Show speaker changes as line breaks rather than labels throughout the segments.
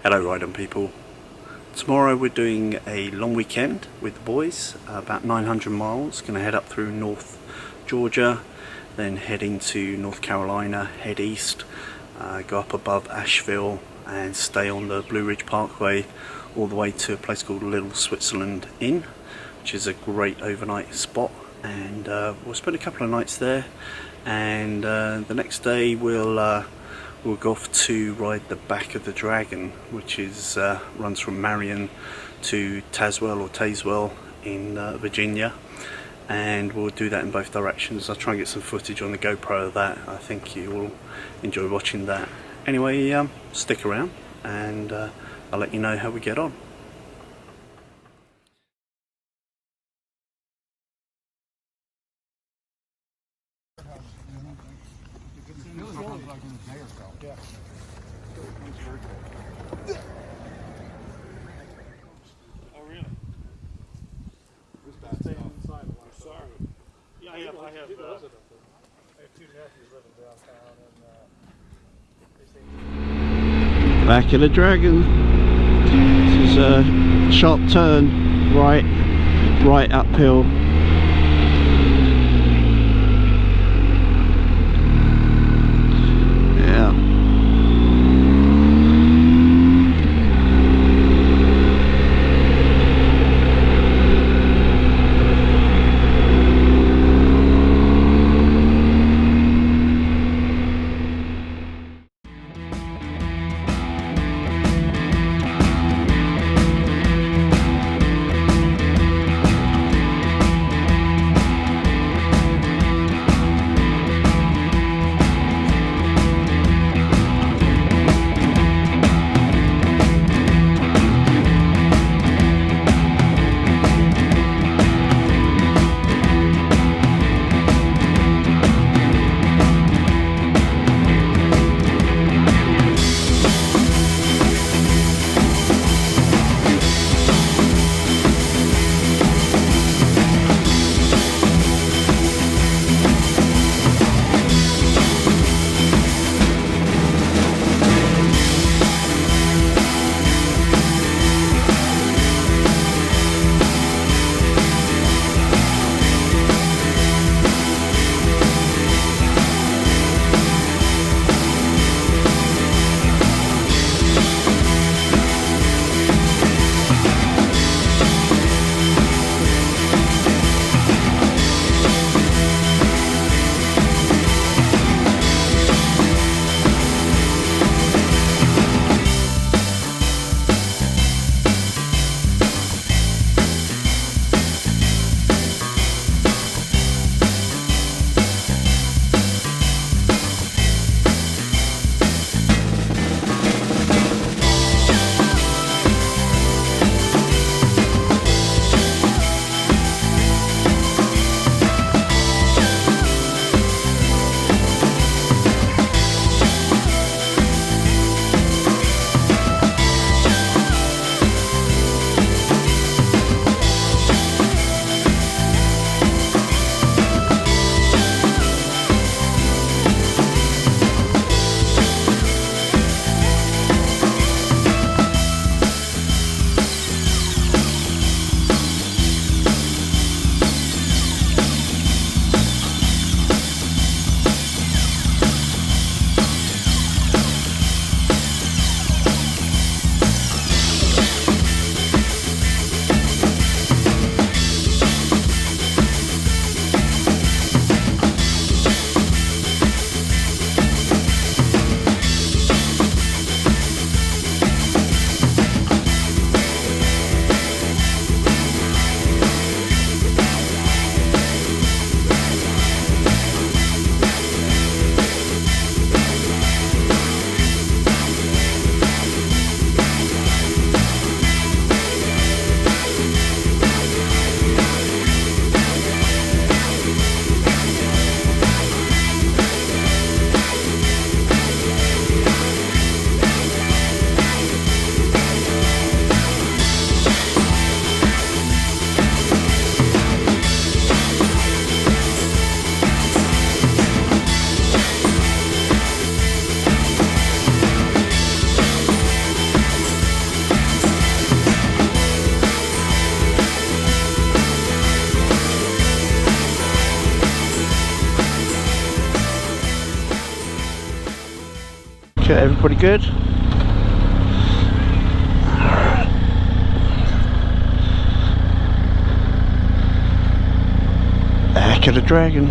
Hello riding people. Tomorrow we're doing a long weekend with the boys, about 900 miles. Going to head up through North Georgia, then head into North Carolina, head east, go up above Asheville and stay on the Blue Ridge Parkway all the way to a place called Little Switzerland Inn, which is a great overnight spot, and we'll spend a couple of nights there, and the next day we'll go off to ride the back of the Dragon, which is runs from Marion to Tazwell in Virginia, and we'll do that in both directions. I'll try and get some footage on the GoPro of that. I think you will enjoy watching that. Anyway, stick around and I'll let you know how we get on.
Oh really? Staying inside. I'm sorry. Yeah, I have. I have 2 nephews living downtown, and
Back of the Dragon. This is a sharp turn, right uphill. Okay, everybody good? Back of the dragon.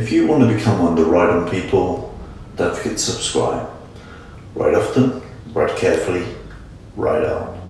If you want to become one of the Ride On people, don't forget to subscribe. Ride often, ride carefully, ride on.